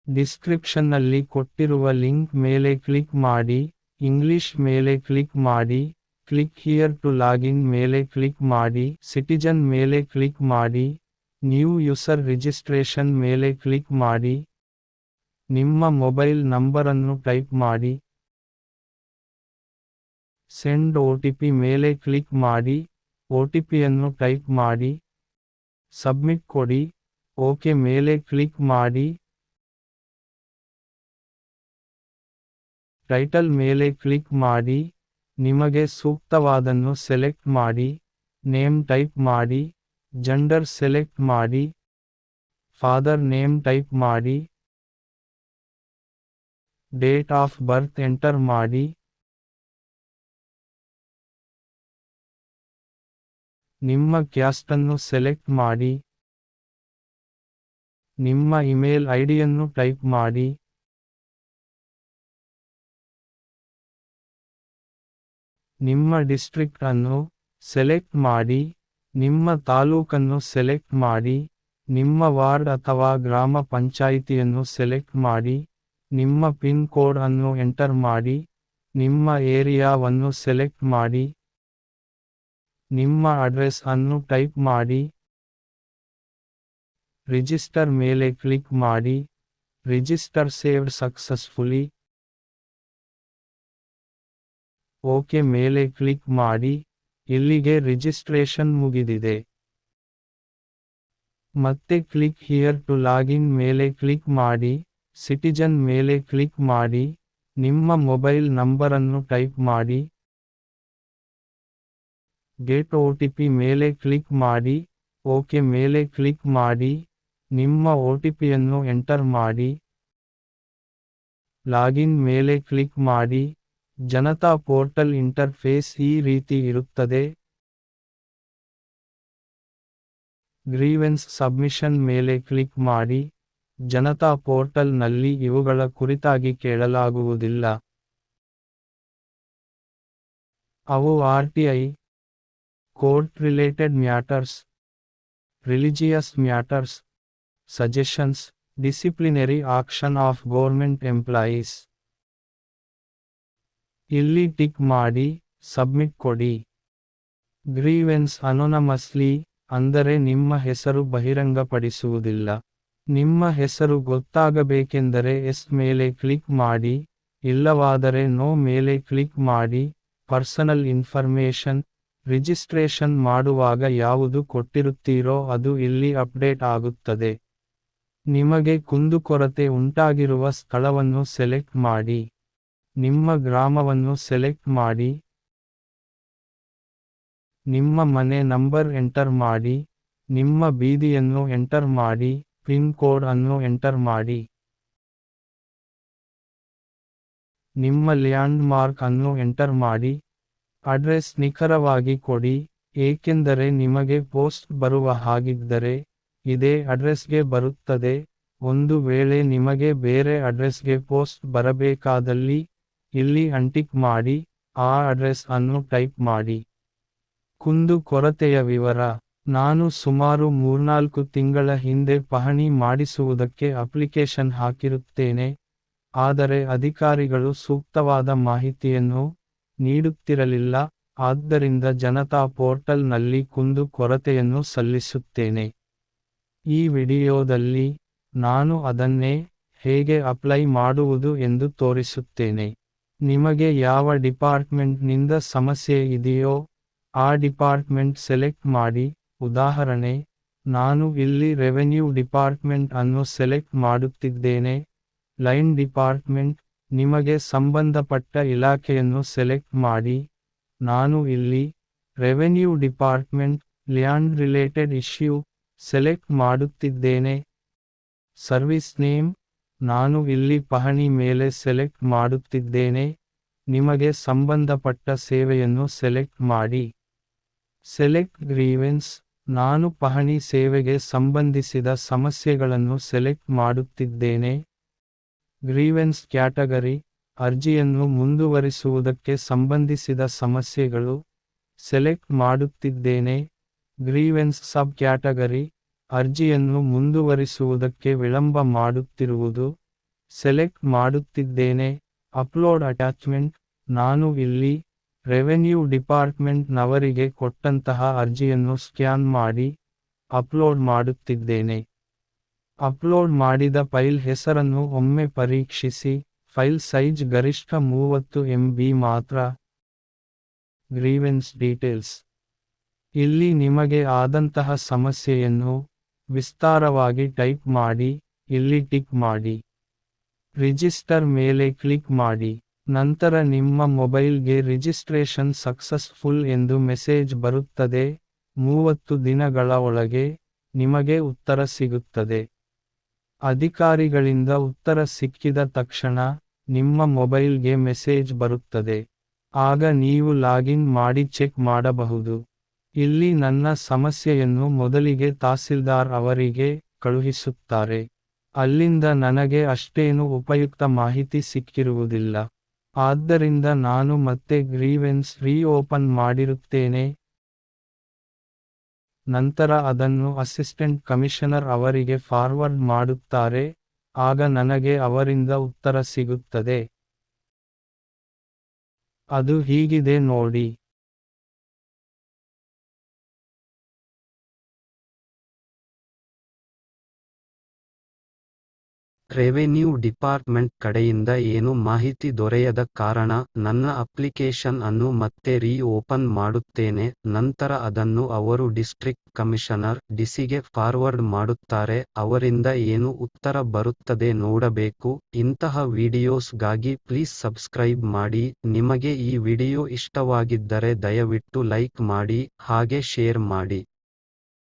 ಡಿಸ್ಕ್ರಿಪ್ಷನ್ನಲ್ಲಿ ಕೊಟ್ಟಿರುವ ಲಿಂಕ್ ಮೇಲೆ ಕ್ಲಿಕ್ ಮಾಡಿ, ಇಂಗ್ಲಿಷ್ ಮೇಲೆ ಕ್ಲಿಕ್ ಮಾಡಿ, ಕ್ಲಿಕ್ ಹಿಯರ್ ಟು ಲಾಗಿನ್ ಮೇಲೆ ಕ್ಲಿಕ್ ಮಾಡಿ, ಸಿಟಿಜನ್ ಮೇಲೆ ಕ್ಲಿಕ್ ಮಾಡಿ, ನ್ಯೂ ಯೂಸರ್ ರಿಜಿಸ್ಟ್ರೇಷನ್ ಮೇಲೆ ಕ್ಲಿಕ್ ಮಾಡಿ, ನಿಮ್ಮ ಮೊಬೈಲ್ ನಂಬರನ್ನು ಟೈಪ್ ಮಾಡಿ, ಸೆಂಡ್ OTP ಮೇಲೆ ಕ್ಲಿಕ್ ಮಾಡಿ, OTPಯನ್ನು ಟೈಪ್ ಮಾಡಿ, ಸಬ್ಮಿಟ್ ಕೊಡಿ, ಓಕೆ ಮೇಲೆ ಕ್ಲಿಕ್ ಮಾಡಿ, ಟೈಟಲ್ ಮೇಲೆ ಕ್ಲಿಕ್ ಮಾಡಿ, ನಿಮಗೆ ಸೂಕ್ತವಾದನ್ನು ಸೆಲೆಕ್ಟ್ ಮಾಡಿ, ನೇಮ್ ಟೈಪ್ ಮಾಡಿ, ಜೆಂಡರ್ ಸೆಲೆಕ್ಟ್ ಮಾಡಿ, ಫಾದರ್ ನೇಮ್ ಟೈಪ್ ಮಾಡಿ, ಡೇಟ್ ಆಫ್ ಬರ್ತ್ ಎಂಟರ್ ಮಾಡಿ, ನಿಮ್ಮ ಕ್ಯಾಸ್ಟನ್ನು ಸೆಲೆಕ್ಟ್ ಮಾಡಿ, ನಿಮ್ಮ ಇಮೇಲ್ ಐಡಿಯನ್ನು ಟೈಪ್ ಮಾಡಿ, ನಿಮ್ಮ ಡಿಸ್ಟ್ರಿಕ್ಟ್ ಅನ್ನು ಸೆಲೆಕ್ಟ್ ಮಾಡಿ, ನಿಮ್ಮ ತಾಲೂಕನ್ನು ಸೆಲೆಕ್ಟ್ ಮಾಡಿ, ನಿಮ್ಮ ವಾರ್ಡ್ ಅಥವಾ ಗ್ರಾಮ ಪಂಚಾಯಿತಿಯನ್ನು ಸೆಲೆಕ್ಟ್ ಮಾಡಿ, ನಿಮ್ಮ ಪಿನ್ ಕೋಡ್ ಅನ್ನು ಎಂಟರ್ ಮಾಡಿ, ನಿಮ್ಮ ಏರಿಯಾವನ್ನು ಸೆಲೆಕ್ಟ್ ಮಾಡಿ, ನಿಮ್ಮ ಅಡ್ರೆಸ್ ಅನ್ನು ಟೈಪ್ ಮಾಡಿ, ರಿಜಿಸ್ಟರ್ ಮೇಲೆ ಕ್ಲಿಕ್ ಮಾಡಿ, ರಿಜಿಸ್ಟರ್ ಸೇವ್ಡ್ ಸಕ್ಸಸ್ಫುಲಿ, ಓಕೆ ಮೇಲೆ ಕ್ಲಿಕ್ ಮಾಡಿ, ಇಲ್ಲಿಗೆ ರಿಜಿಸ್ಟ್ರೇಷನ್ ಮುಗಿದಿದೆ. ಮತ್ತೆ ಕ್ಲಿಕ್ ಹಿಯರ್ ಟು ಲಾಗಿನ್ ಮೇಲೆ ಕ್ಲಿಕ್ ಮಾಡಿ, ಸಿಟಿಜನ್ ಮೇಲೆ ಕ್ಲಿಕ್ ಮಾಡಿ, ನಿಮ್ಮ ಮೊಬೈಲ್ ನಂಬರನ್ನು ಟೈಪ್ ಮಾಡಿ, ಗೆಟ್ OTP ಮೇಲೆ ಕ್ಲಿಕ್ ಮಾಡಿ, ಓಕೆ ಮೇಲೆ ಕ್ಲಿಕ್ ಮಾಡಿ, ನಿಮ್ಮ OTPಯನ್ನು ಎಂಟರ್ ಮಾಡಿ, ಲಾಗಿನ್ ಮೇಲೆ ಕ್ಲಿಕ್ ಮಾಡಿ. ಜನತಾ ಪೋರ್ಟಲ್ ಇಂಟರ್ಫೇಸ್ ಈ ರೀತಿ ಇರುತ್ತದೆ. ಗ್ರೀವೆನ್ಸ್ ಸಬ್ಮಿಷನ್ ಮೇಲೆ ಕ್ಲಿಕ್ ಮಾಡಿ, ಜನತಾ ಪೋರ್ಟಲ್ನಲ್ಲಿ ಇವುಗಳ ಕುರಿತಾಗಿ ಕೇಳಲಾಗುವುದಿಲ್ಲ. ಅವು RTI, court related matters, religious matters, suggestions, disciplinary action of government employees. ಇಲ್ಲಿ ಟಿಕ್ ಮಾಡಿ, ಸಬ್ಮಿಟ್ ಕೊಡಿ. ಗ್ರೀವೆನ್ಸ್ ಅನೊನಮಸ್ಲಿ, ಅಂದರೆ ನಿಮ್ಮ ಹೆಸರು ಬಹಿರಂಗಪಡಿಸುವುದಿಲ್ಲ. ನಿಮ್ಮ ಹೆಸರು ಗೊತ್ತಾಗಬೇಕೆಂದರೆ ಎಸ್ ಮೇಲೆ ಕ್ಲಿಕ್ ಮಾಡಿ, ಇಲ್ಲವಾದರೆ ನೋ ಮೇಲೆ ಕ್ಲಿಕ್ ಮಾಡಿ. ಪರ್ಸನಲ್ ಇನ್ಫರ್ಮೇಷನ್, ರಿಜಿಸ್ಟ್ರೇಷನ್ ಮಾಡುವಾಗ ಯಾವುದು ಕೊಟ್ಟಿರುತ್ತೀರೋ ಅದು ಇಲ್ಲಿ ಅಪ್ಡೇಟ್ ಆಗುತ್ತದೆ. ನಿಮಗೆ ಕುಂದುಕೊರತೆ ಉಂಟಾಗಿರುವ ಸ್ಥಳವನ್ನು ಸೆಲೆಕ್ಟ್ ಮಾಡಿ. ನಿಮ್ಮ ಗ್ರಾಮವನ್ನು ಸೆಲೆಕ್ಟ್ ಮಾಡಿ, ನಿಮ್ಮ ಮನೆ ನಂಬರ್ ಎಂಟರ್ ಮಾಡಿ, ನಿಮ್ಮ ಬೀದಿಯನ್ನು ಎಂಟರ್ ಮಾಡಿ, ಪಿನ್ ಕೋಡ್ ಅನ್ನು ಎಂಟರ್ ಮಾಡಿ. ನಿಮ್ಮ ಲ್ಯಾಂಡ್ ಮಾರ್ಕ್ ಅನ್ನು ಎಂಟರ್ ಮಾಡಿ. ಅಡ್ರೆಸ್ ನಿಖರವಾಗಿ ಕೊಡಿ, ಏಕೆಂದರೆ ನಿಮಗೆ ಪೋಸ್ಟ್ ಬರುವ ಹಾಗಿದ್ದರೆ ಇದೇ ಅಡ್ರೆಸ್ಗೆ ಬರುತ್ತದೆ. ಒಂದು ವೇಳೆ ನಿಮಗೆ ಬೇರೆ ಅಡ್ರೆಸ್ಗೆ ಪೋಸ್ಟ್ ಬರಬೇಕಾದಲ್ಲಿ ಇಲ್ಲಿ ಅಂಟಿಕ್ ಮಾಡಿ, ಆ ಅಡ್ರೆಸ್ ಅನ್ನು ಟೈಪ್ ಮಾಡಿ. ಕುಂದು ಕೊರತೆಯ ವಿವರ. ನಾನು ಸುಮಾರು 3-4 ತಿಂಗಳ ಹಿಂದೆ ಪಹಣಿ ಮಾಡಿಸುವುದಕ್ಕೆ ಅಪ್ಲಿಕೇಶನ್ ಹಾಕಿರುತ್ತೇನೆ. ಆದರೆ ಅಧಿಕಾರಿಗಳು ಸೂಕ್ತವಾದ ಮಾಹಿತಿಯನ್ನು ನೀಡುತ್ತಿರಲಿಲ್ಲ. ಆದ್ದರಿಂದ ಜನತಾ ಪೋರ್ಟಲ್ನಲ್ಲಿ ಕುಂದು ಕೊರತೆಯನ್ನು ಸಲ್ಲಿಸುತ್ತೇನೆ. ಈ ವಿಡಿಯೋದಲ್ಲಿ ನಾನು ಅದನ್ನೇ ಹೇಗೆ ಅಪ್ಲೈ ಮಾಡುವುದು ಎಂದು ತೋರಿಸುತ್ತೇನೆ. ನಿಮಗೆ ಯಾವ ಡಿಪಾರ್ಟ್ಮೆಂಟ್ನಿಂದ ಸಮಸ್ಯೆ ಇದೆಯೋ ಆ ಡಿಪಾರ್ಟ್ಮೆಂಟ್ ಸೆಲೆಕ್ಟ್ ಮಾಡಿ. ಉದಾಹರಣೆ, ನಾನು ಇಲ್ಲಿ ರೆವೆನ್ಯೂ ಡಿಪಾರ್ಟ್ಮೆಂಟ್ ಅನ್ನು ಸೆಲೆಕ್ಟ್ ಮಾಡುತ್ತಿದ್ದೇನೆ. ಲೈನ್ ಡಿಪಾರ್ಟ್ಮೆಂಟ್, ನಿಮಗೆ ಸಂಬಂಧಪಟ್ಟ ಇಲಾಖೆಯನ್ನು ಸೆಲೆಕ್ಟ್ ಮಾಡಿ. ನಾನು ಇಲ್ಲಿ revenue department, land related issue select ಮಾಡುತ್ತಿದ್ದೇನೆ. ಸರ್ವಿಸ್ ನೇಮ್, ನಾನು ಇಲ್ಲಿ ಪಹಣಿ ಮೇಲೆ ಸೆಲೆಕ್ಟ್ ಮಾಡುತ್ತಿದ್ದೇನೆ. ನಿಮಗೆ ಸಂಬಂಧಪಟ್ಟ ಸೇವೆಯನ್ನು ಸೆಲೆಕ್ಟ್ ಮಾಡಿ. ಸೆಲೆಕ್ಟ್ ಗ್ರೀವೆನ್ಸ್, ನಾನು ಪಹಣಿ ಸೇವೆಗೆ ಸಂಬಂಧಿಸಿದ ಸಮಸ್ಯೆಗಳನ್ನು ಸೆಲೆಕ್ಟ್ ಮಾಡುತ್ತಿದ್ದೇನೆ. ಗ್ರೀವೆನ್ಸ್ ಕ್ಯಾಟಗರಿ, ಅರ್ಜಿಯನ್ನು ಮುಂದುವರಿಸುವುದಕ್ಕೆ ಸಂಬಂಧಿಸಿದ ಸಮಸ್ಯೆಗಳು ಸೆಲೆಕ್ಟ್ ಮಾಡುತ್ತಿದ್ದೇನೆ. ಗ್ರೀವೆನ್ಸ್ ಸಬ್ ಕ್ಯಾಟಗರಿ, ಅರ್ಜಿಯನ್ನು ಮುಂದುವರಿಸುವುದಕ್ಕೆ ವಿಳಂಬ ಮಾಡುತ್ತಿರುವುದು ಸೆಲೆಕ್ಟ್ ಮಾಡುತ್ತಿದ್ದೇನೆ. Upload attachment. ನಾನು ಇಲ್ಲಿ ರೆವೆನ್ಯೂ ಡಿಪಾರ್ಟ್ಮೆಂಟ್ ನವರಿಗೆ ಕೊಟ್ಟಂತಹ ಅರ್ಜಿಯನ್ನು ಸ್ಕ್ಯಾನ್ ಮಾಡಿ ಅಪ್ಲೋಡ್ ಮಾಡುತ್ತಿದ್ದೇನೆ. ಅಪ್ಲೋಡ್ ಮಾಡಿದ ಫೈಲ್ ಹೆಸರನ್ನು ಒಮ್ಮೆ ಪರೀಕ್ಷಿಸಿ. ಫೈಲ್ ಸೈಜ್ ಗರಿಷ್ಠ 30 MB ಮಾತ್ರ. Grievance details. ಇಲ್ಲಿ ನಿಮಗೆ ಆದಂತಹ ಸಮಸ್ಯೆಯನ್ನು ವಿಸ್ತಾರವಾಗಿ ಟೈಪ್ ಮಾಡಿ, ಇಲ್ಲಿ ಟಿಕ್ ಮಾಡಿ. ರಿಜಿಸ್ಟರ್ ಮೇಲೆ ಕ್ಲಿಕ್ ಮಾಡಿ. ನಂತರ ನಿಮ್ಮ ಮೊಬೈಲ್ಗೆ ರಿಜಿಸ್ಟ್ರೇಷನ್ ಸಕ್ಸಸ್ಫುಲ್ ಎಂದು ಮೆಸೇಜ್ ಬರುತ್ತದೆ. 30 ದಿನಗಳ ಒಳಗೆ ನಿಮಗೆ ಉತ್ತರ ಸಿಗುತ್ತದೆ. ಅಧಿಕಾರಿಗಳಿಂದ ಉತ್ತರ ಸಿಕ್ಕಿದ ತಕ್ಷಣ ನಿಮ್ಮ ಮೊಬೈಲ್ಗೆ ಮೆಸೇಜ್ ಬರುತ್ತದೆ. ಆಗ ನೀವು ಲಾಗಿನ್ ಮಾಡಿ ಚೆಕ್ ಮಾಡಬಹುದು. ಇಲ್ಲಿ ನನ್ನ ಸಮಸ್ಯೆಯನ್ನು ಮೊದಲಿಗೆ ತಹಸೀಲ್ದಾರ್ ಅವರಿಗೆ ಕಳುಹಿಸುತ್ತಾರೆ. ಅಲ್ಲಿಂದ ನನಗೆ ಅಷ್ಟೇನು ಉಪಯುಕ್ತ ಮಾಹಿತಿ ಸಿಕ್ಕಿರುವುದಿಲ್ಲ. ಆದ್ದರಿಂದ ನಾನು ಮತ್ತೆ ಗ್ರೀವೆನ್ಸ್ ರೀಓಪನ್ ಮಾಡಿರುತ್ತೇನೆ. ನಂತರ ಅದನ್ನು ಅಸಿಸ್ಟೆಂಟ್ ಕಮಿಷನರ್ ಅವರಿಗೆ ಫಾರ್ವರ್ಡ್ ಮಾಡುತ್ತಾರೆ. ಆಗ ನನಗೆ ಅವರಿಂದ ಉತ್ತರ ಸಿಗುತ್ತದೆ. ಅದು ಹೀಗಿದೆ ನೋಡಿ. ರೆವೆನ್ಯೂ ಡಿಪಾರ್ಟ್ಮೆಂಟ್ ಕಡೆಯಿಂದ ಏನು ಮಾಹಿತಿ ದೊರೆಯದ ಕಾರಣ ನನ್ನ ಅಪ್ಲಿಕೇಶನ್ ಅನ್ನು ಮತ್ತೆ ರೀ ಓಪನ್ ಮಾಡುತ್ತೇನೆ. ನಂತರ ಅದನ್ನು ಅವರು ಡಿಸ್ಟ್ರಿಕ್ಟ್ ಕಮಿಷನರ್ ಡಿಸಿಗೆ ಫಾರ್ವರ್ಡ್ ಮಾಡುತ್ತಾರೆ. ಅವರಿಂದ ಏನು ಉತ್ತರ ಬರುತ್ತದೆ ನೋಡಬೇಕು. ಇಂತಹ ವಿಡಿಯೋಸ್ಗಾಗಿ ಪ್ಲೀಸ್ ಸಬ್ಸ್ಕ್ರೈಬ್ ಮಾಡಿ. ನಿಮಗೆ ಈ ವಿಡಿಯೋ ಇಷ್ಟವಾಗಿದ್ದರೆ ದಯವಿಟ್ಟು ಲೈಕ್ ಮಾಡಿ, ಹಾಗೆ ಶೇರ್ ಮಾಡಿ.